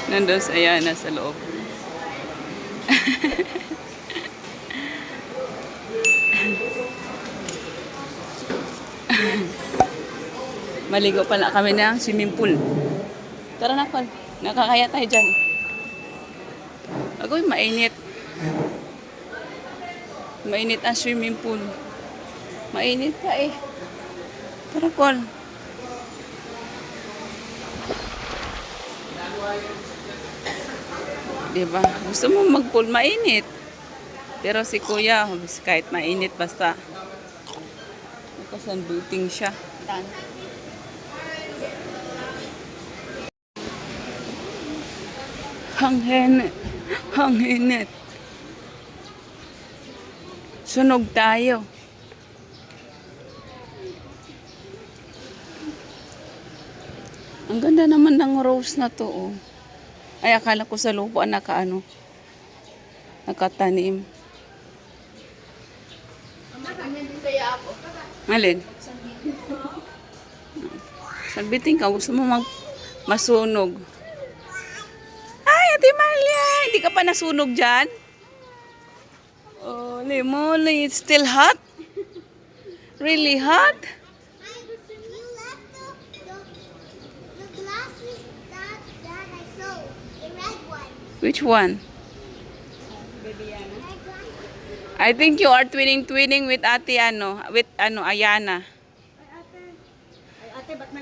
Nandun sa Ayana sa loob. Maligo pala kami ng swimming pool. Tara na, Col. Nakakaya tayo dyan. Agoy, mainit. Mainit ang swimming pool. Mainit ka eh. Tara, Col. Diba? Gusto mo mag-pool, mainit. Pero si Kuya, kahit mainit, basta nakasunduting siya. Hangin. Hanginit. Sunog tayo. Ang ganda naman ng rose na to, oh. Ay, akala ko sa lupa nakatanim. Alin? Sabitin ka, gusto mo masunog. Ay, Ate Malia! Hindi ka pa nasunog dyan? Holy moly, it's still hot? Really hot? Which one? I think you are twinning with Ate Ayana.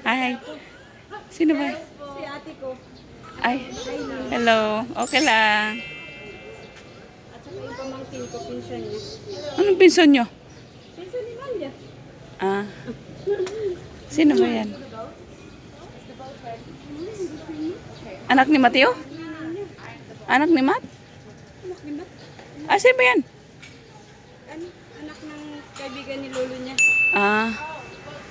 Hi. Sino ba? Si ate ko. Ay. Hello. Okay lang. At saka yung pamangkin ko, pinsan niya. Anong pinsan nyo? Pinsan ni Malia. Ah. Sino ba yan? Anak ni Mateo? Anak ni Mat? Anak ni Matt. Ah, sino ba yan? Anak ng kaibigan ni lolo niya. Ah.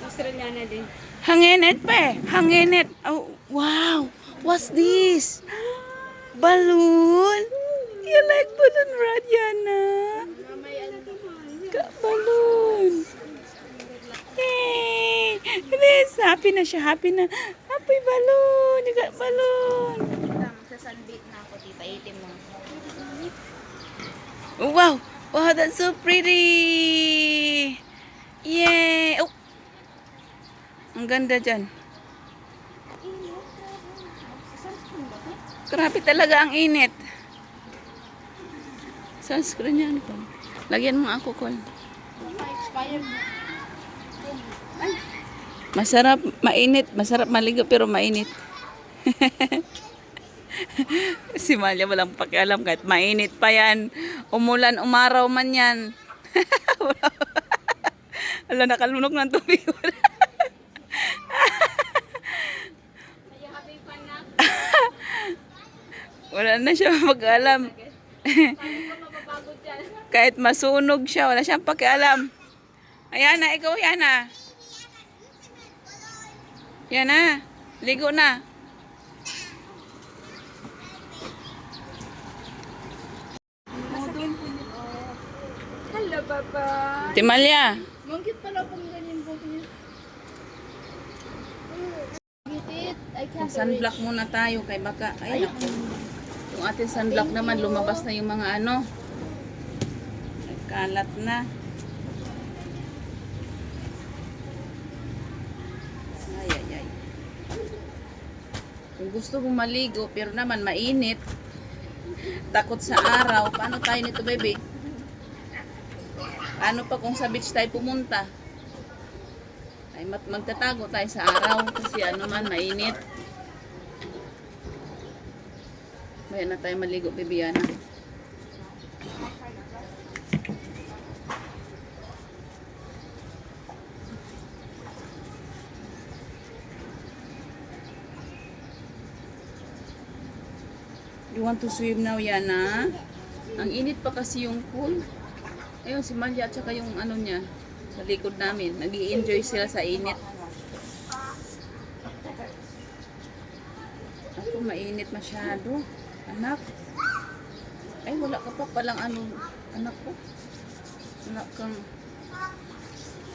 Australiana din. Hanginit pa eh. Hanginit. Oh, wow. What's this? Balloon? You like balloon, Radiana? Balloon. Yay! This, happy na siya. Happy na. Happy balloon. You got balloon. Sa sunbait na ako, tita. Itim mo. Oh, wow. Wow, that's so pretty. Yay. Oh. Ang ganda dyan. Grabe talaga ang init. Sunscreen yan po. Lagyan mo ako, Col. Masarap, mainit. Masarap maligo pero mainit. Si Malia walang pakialam kahit mainit pa yan. Umulan, umaraw man yan. Wala, nakalunok ng tubig. Wala na siya mag-alam. Kahit masunog siya, wala siyang pakialam. Ayana, ikaw, Yana. Yana, ligo na. Hello, Papa. Timalya. Mangkit pala pang ganyan po niya. Sunblock muna tayo kay baka. Ay, naku. Yung ating sunblock naman, lumabas na yung mga ano. Nagkalat na. Ay, ay, ay. Kung gusto mong maligo, pero naman mainit. Takot sa araw. Paano tayo nito, baby? Paano pa kung sa beach tayo pumunta? Ay, magtatago tayo sa araw kasi ano man, mainit. Bayan na tayo maligo, Bibiana. You want to swim now, Yana? Ang init pa kasi yung pool. Ayun, si Malia at saka yung ano niya sa likod namin. Nag-i-enjoy sila sa init. Ako, mainit masyado. Anak. Ay, wala ka pa palang ano, anak ko. Wala kang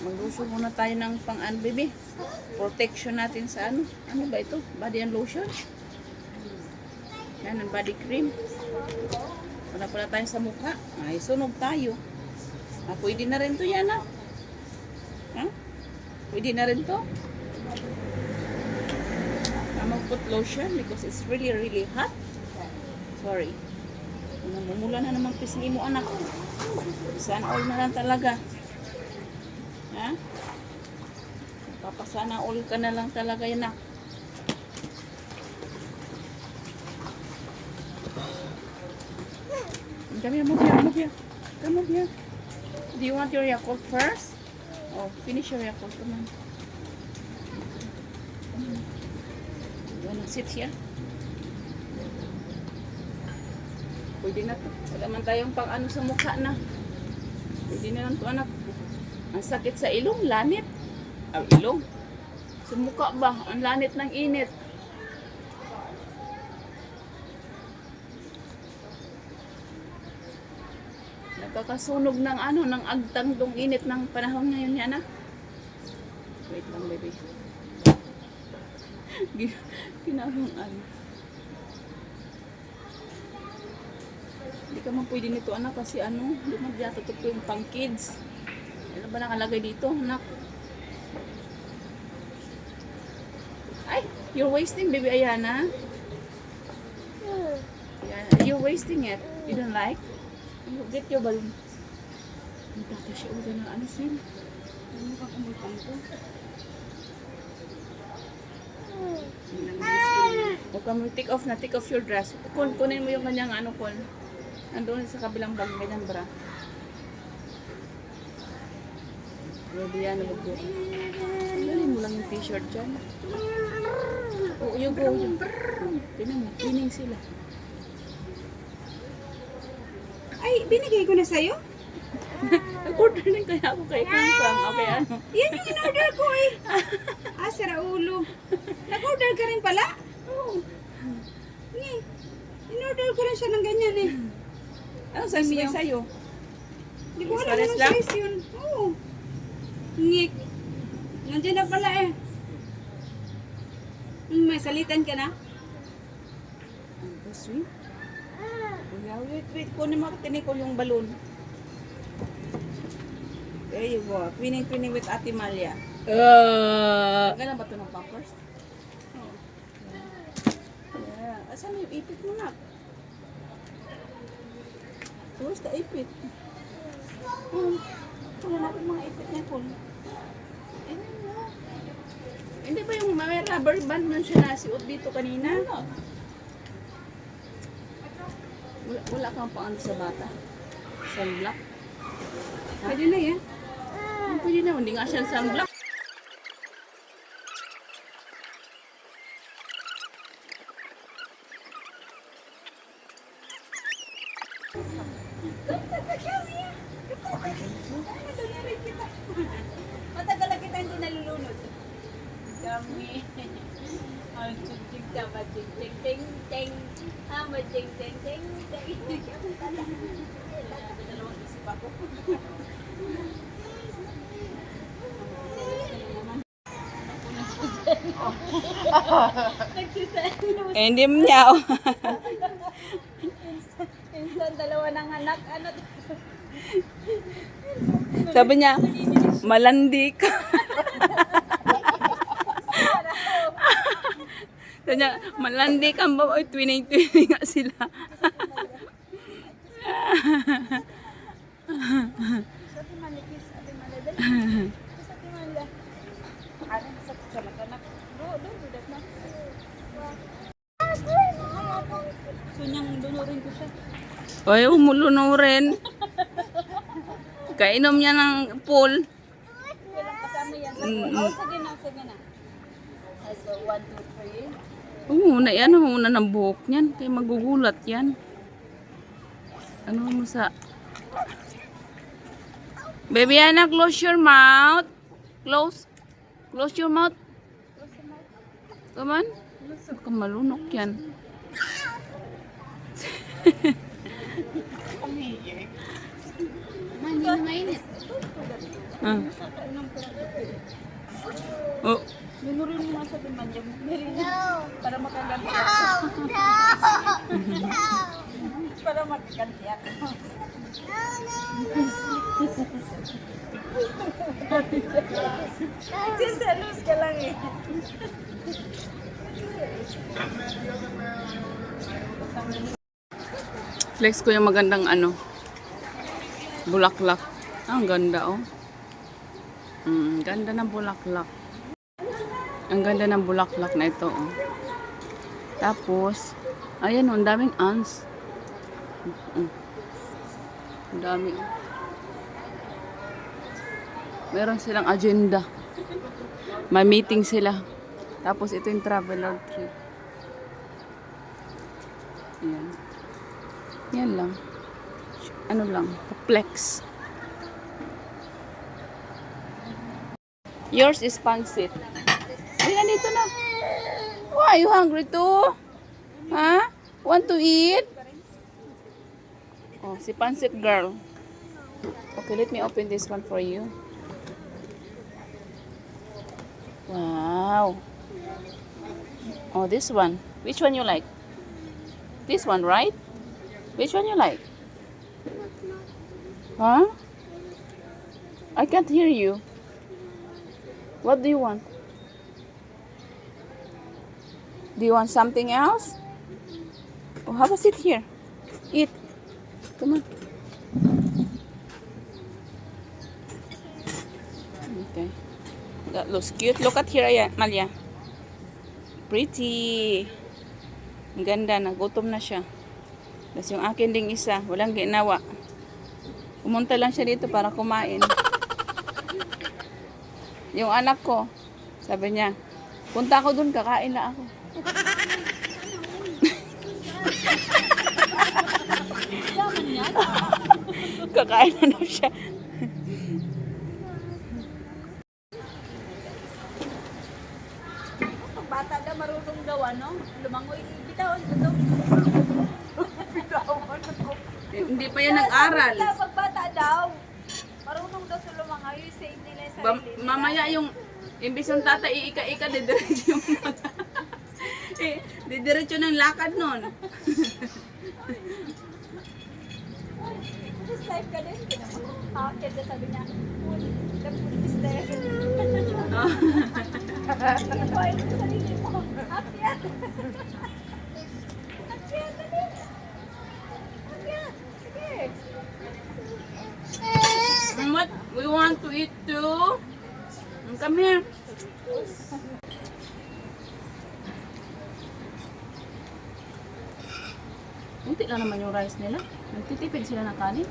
Mag-lotion muna tayo ng pang-ano, baby. Protection natin sa ano. Ano ba ito? Body and lotion. Yan, ang body cream. Wala pala tayo sa mukha. Ay, sunog tayo. Ah, pwede na rin to yan, ah. Ha? Pwede na rin to. I'm gonna put lotion because it's really, really hot. Sorry. Namumula na naman pisngi mo, anak. Sana all na lang talaga. Ha? Papasana all ka na lang talaga yan, anak. Come here, move here, move here. Come over here. Do you want your Yakult first? Oh, finish your Yakult. Come on. You wanna sit here? Pwede na to. Wala man tayong pang ano sa mukha na. Pwede na lang to, anak. Ang sakit sa ilong, lanit. Ah, ilong. Sa mukha ba? Ang lanit ng init. Nagkakasunog ng ano, ng agtang dong init ng panahon ngayon yan, ah. Wait lang, baby. Ginagong ano. Hindi ka man pwede nito, anak, kasi ano, lumagyato ko yung pang kids. Ano ba nakalagay dito, anak? Ay, you're wasting, baby Ayana. You're wasting it. You don't like? Get your balloon. Ang tata siya ulit na ano sin. Ano ka kumulpang ko? Huwag ka mo, take off your dress. Kunin mo yung kanyang ano, Kun. Andun sa kabilang bag, ganyan bra. Ready yan, nabagbo. Dali mo lang yung t-shirt dyan. Oh, you go. Tinan mo, cleaning sila. Ay, binigay ko na sa'yo? Nag-order din kaya ako kay Kang. Okay, ano? Yan yung in-order ko eh. Ah, saraulo. Nag-order ka rin pala? Oo. In-order ko rin siya ng ganyan eh. Ano size ba sa'yo? Hindi ko alam Pares anong lang? size yun. Oo. Ngik. Nandiyan na pala eh. May salitan ka na? Ang sweet. Kuya, wait. Kunin mo, tinikol yung balloon. There you go. Twinning with Ate Malia. Ganun ba ito ng pampers? Oo. Yeah. Asan yung ipit mo, nak? Where's the ipit? Wala natin mga ipit niya, Kun. Hindi ba yung may rubber band nun siya nasiot dito kanina? Wala kang paano sa bata? Sunblock? Pwede na yan. Pwede na, hindi nga siya sunblock. Matagal na kita hindi nalulunod. Kami. Ang ching-ching tama, ching-ching-ting-ting. Ama ching-ching-ting-ting. Dalawang isip ako. Eh, hindi mo niya. Minsan dalawa ng anak. Ano? Sabi niya, malandi ka. Sabi niya, malandi ka ba? Oy, twinning nga sila. Sa manipis, ate maladay. Sa timanda. Ano sa anak? Do, dat na. Sunyang dunurin ko siya. Oy, umuluno rin. Kainom niya ng pool. Walang kasama yan. Oh, sige na, sige na. So, 1, 2, 3. Oo, na yan. Una ng buhok niyan. Kaya magugulat yan. Ano mo sa... Baby Anna, close your mouth. Close. Close your mouth. Come on. Baka malunok yan. Hindi na mainit. Ah. Nakakainom ko ng kape. Oh. Minurin mo nga sa demanda mo. Para makaganti ako. Para makaganti ako. Siselos ka lang eh. Flex ko yung magandang ano. Bulaklak. Ah, ang ganda oh. Ganda ng bulaklak. Ang ganda ng bulaklak na ito oh. Tapos, ayan oh, ang daming ants. Ang dami oh. Meron silang agenda. May meeting sila. Tapos ito yung traveler tree. Ayan. Yan lang. Ano lang, flex. Yours is pancit. Ay, nandito na. Why, you hungry too? Ha? Want to eat? Oh, si pancit girl. Okay, let me open this one for you. Wow. Oh, this one. Which one you like? This one, right? Which one you like? Huh? I can't hear you. What do you want? Do you want something else? Oh, have a seat here. Eat. Come on. Okay. That looks cute. Look at here, Malia. Pretty. Ang ganda. Nagutom na siya. Tapos yung akin ding isa, walang ginawa. Pumunta lang siya dito para kumain. Yung anak ko, sabi niya, punta ako dun, kakain na ako. Kakain na daw siya. Pag bata daw, marunong daw ano? Lumangoy, bitawan ko daw. Bitawan ko. Hindi pa yan nag-aral. Pag bata daw, marunong daw sa lumangoy, save nila yung sarili nila. Mamaya yung imbis ng tata iika-ika, didiretso yung mga didiretso ng lakad nun. Safe ka din, pinapakakit na sabi niya, the food is there. Inuwain mo sa sarili mo. Akyat! Akyat na din! Akyat! Sige! What? We want to eat too? Come here. Unti lang naman yung rice nila. Nagtitipid sila ng kanin.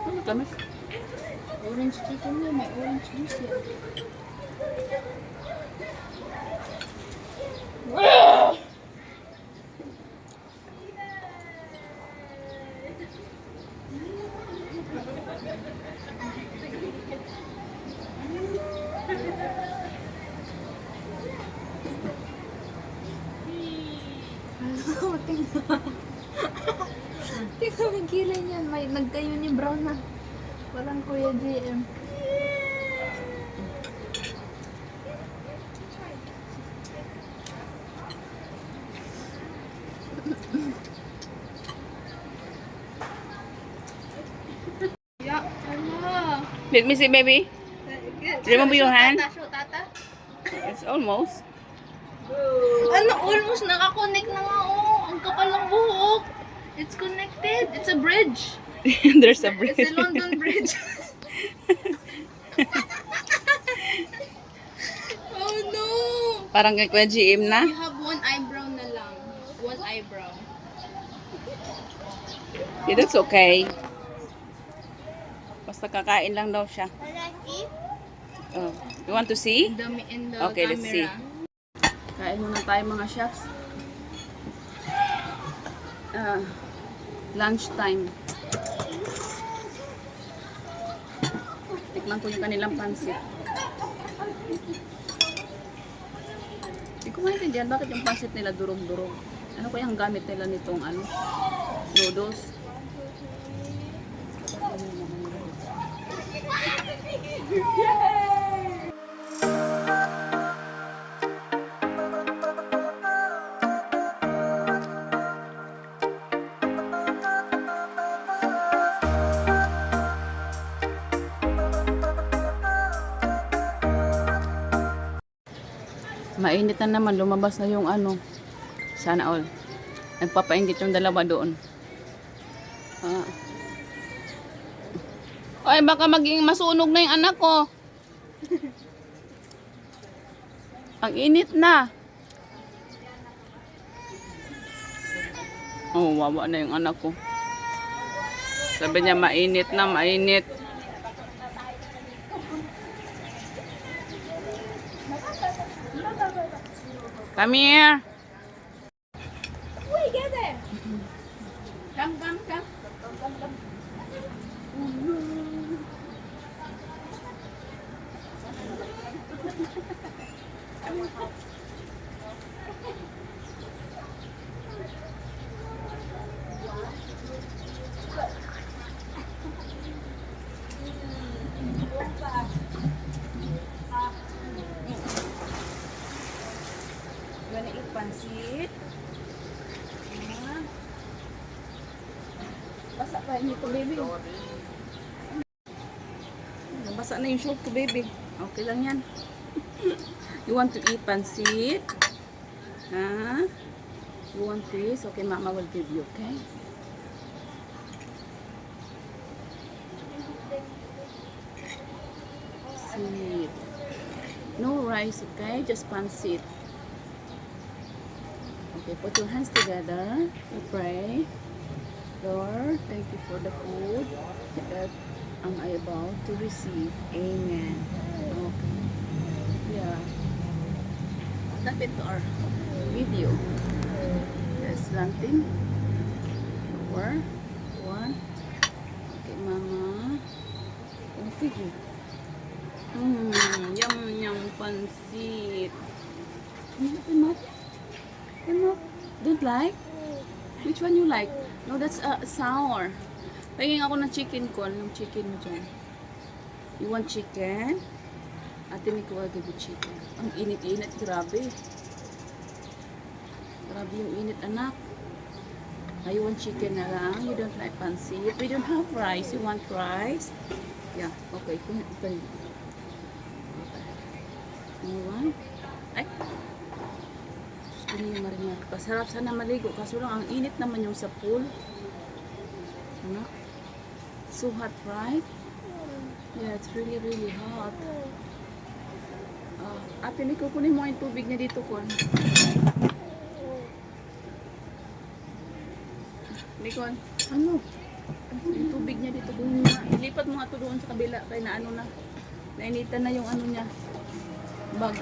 Ano kami? Orange chicken na, may orange juice yan. Tingnan mo yung kilay niyan. May nagkayo ni brown na. Walang Kuya JM. Yeah, ano? Let me see, baby. Remove your hand. Show, tata. It's almost. Ano? Almost nakakonect na nga. Oh, ang kapal ng buhok. It's connected. It's a bridge. There's a bridge. It's a London Bridge. Oh no! Parang kay Kuya GM na. You have one eyebrow na lang. One eyebrow. Yeah, that's okay. Basta kakain lang daw siya. Oh. You want to see? In the Okay, let's see. camera. Kain muna tayo mga chefs. Lunch time. Tikman ko yung kanilang pansit. Hindi ko maintindihan bakit yung pansit nila durog-durog. Ano kaya ang gamit nila nitong ano? Noodles. Mainit na naman, lumabas na yung ano. Sana all. Nagpapainggit yung dalawa doon. Ah. Ay, baka maging masunog na yung anak ko. Ang init na. Oh, wawa na yung anak ko. Sabi niya, mainit na, mainit. Come here. Uy, get it! Come, come, come. Gonna eat pansit. Ah. Basa pa yun ito, baby. Basa na yung short ko, baby. Okay lang yan. You want to eat pansit? Huh? You want this? Okay, mama will give you, okay? Sit. No rice, okay? Just pansit. Okay, put your hands together. We pray. Lord, thank you for the food that I about to receive. Amen. Okay. Yeah. Tap into our video. There's something. Four. One. Okay, mama. Oh, sige. Yum, yum, pansit. Enough. Enough. Don't like? Which one you like? No, that's sour. Pahingin ako ng chicken ko. Anong chicken mo dyan? You want chicken? Ate Nico will give you chicken. Ang init-init. Grabe. Grabe yung init, anak. You want chicken na lang? You don't like pansit? We don't have rice. You want rice? Yeah. Okay. Okay. You want? Ay. Gusto niyo marinate. Pasarap sana maligo. Kaso lang, ang init naman yung sa pool. Anak. So hot, right? Yeah, it's really, really hot. Ate Nico, kunin mo yung tubig niya dito, Kon. Nikon, ano? Yung tubig niya dito, kunin mo nga. Ilipat mo nga ito doon sa kabila. Kaya na ano na. Nainitan na yung ano niya. Bag.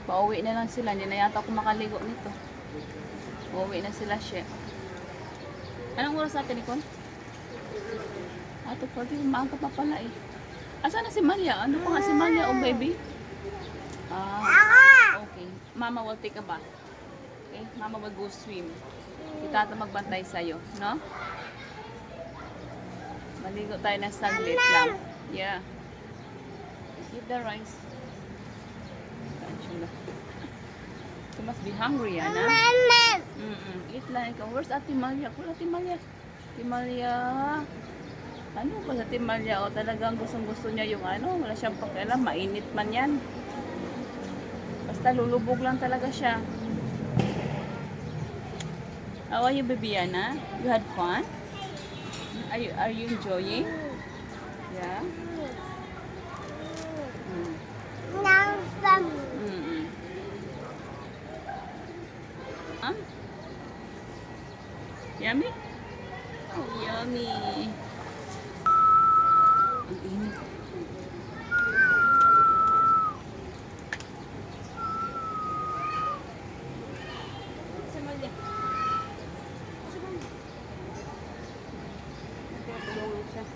Pauwi na lang sila. Hindi na yata ako makaligo nito. Pauwi na sila siya. Anong oras natin, Nikon? Ato, 40. Maaga pa pala eh. Asa na si Malia? Ano pa nga si Malia, oh baby? Okay. Mama will take a bath. Okay? Mama will go swim. Si Tata magbantay sa'yo. No? Maligo tayo ng saglit lang. Yeah. Give the rice. You must be hungry, Yana. Eat like, where's Ate Malia? Kula Ate Malia. Ate Malia. Ano ba sa Ate Malia? O talagang gustong-gusto niya yung ano, wala siyang pakialam, mainit man yan. Basta lulubog lang talaga siya. How are you, baby Yana? You had fun? Are you enjoying? Yeah? Mm-mm. Yummy? Oh, yummy. Ang init. Sa Malia. Tulungan siya.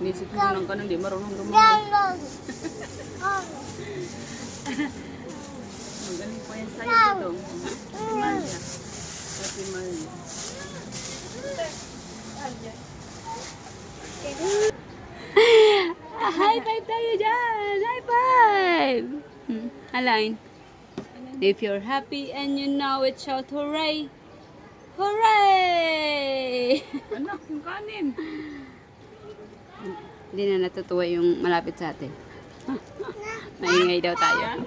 Nisip mo lang ka nung di marunong lumunod. Magaling pa yan sa'yo dito. Ate Malia. Ate Malia. High five tayo dyan! High five! Alain. If you're happy and you know it, shout hooray! Hooray! Anak, yung kanin. Hindi na natutuwa yung malapit sa atin. Maingay daw tayo.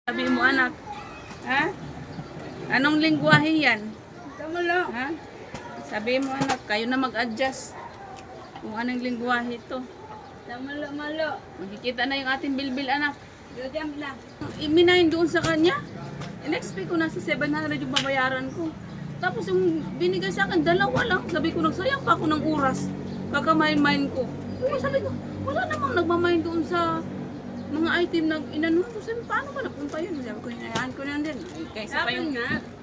Sabi mo anak, ha? Anong lingwahe yan? Tama lang. Ha? Sabi mo anak, kayo na mag-adjust kung anong lingwahe ito. Tama lang, malo. Makikita na yung ating bilbil anak. Dudam lang. Iminahin doon sa kanya. In-expect ko na sa 700 yung babayaran ko. Tapos yung binigay sa akin, 2 lang. Sabi ko, nagsayang pa ako ng oras. Kakamain-main ko. Sabi ko, wala namang nagmamain doon sa mga item na inanuhan ko. Sabi, paano ba napunta yun? Sabi ko, hinayaan ko na din. Ay, kaysa pa yung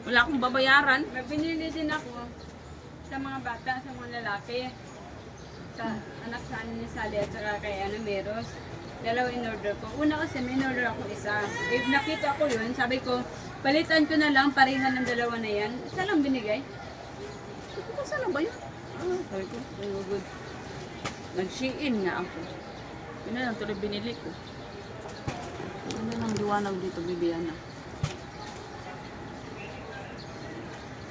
wala akong babayaran. May pinili din ako sa mga bata, sa mga lalaki. Sa anak sa ni Sally at saka kay Meros. 2 in order ko. Una kasi may in order ako isa. If nakita ko yun, sabi ko, palitan ko na lang, parehan ng 2 na yan. Isa lang binigay. Sabi ko, saan na ba yun? Sabi ko, oh, good. Nag-shein nga ako. Yun na lang tuloy binili ko. Ano lang liwanag dito, Bibiana?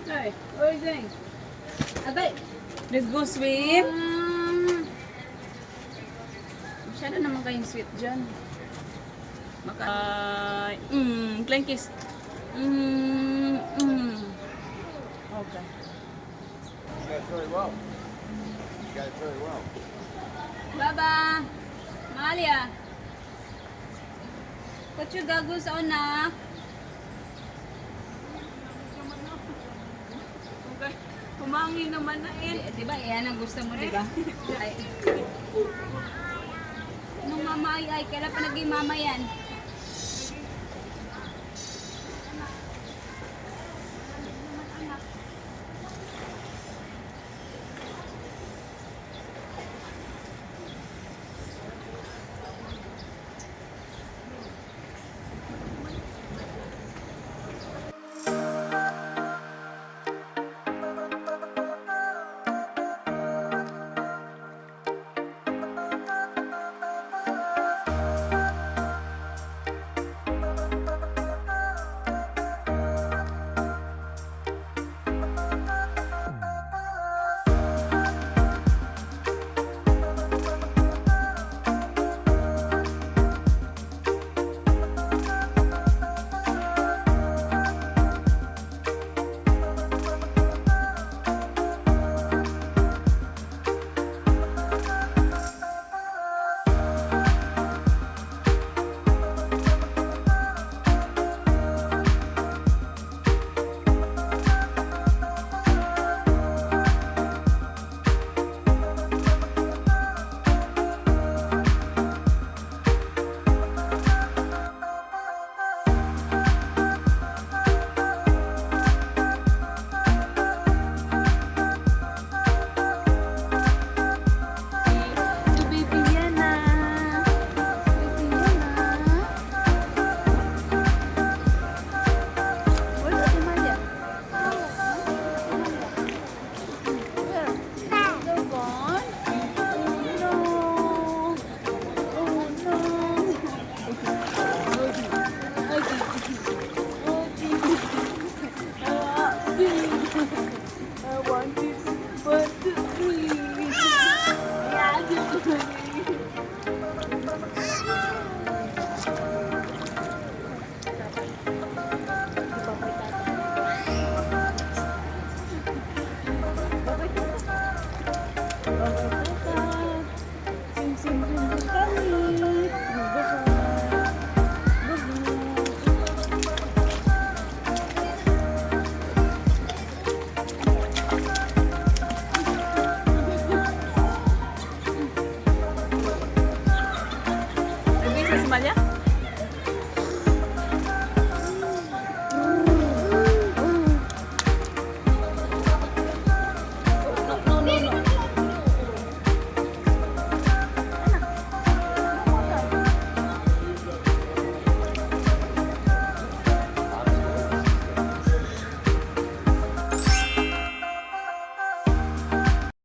Ay, what are you doing? Agay! Let's go sweet! Masyado naman kayong sweet dyan. Plain kiss. Okay. You got it very well. You got it very well. Baba! Malia! Put your goggles on na. Okay. Kumangi naman na eh. Diba, yan ang gusto mo, diba? Nung mama ay, kailan pa naging mama yan?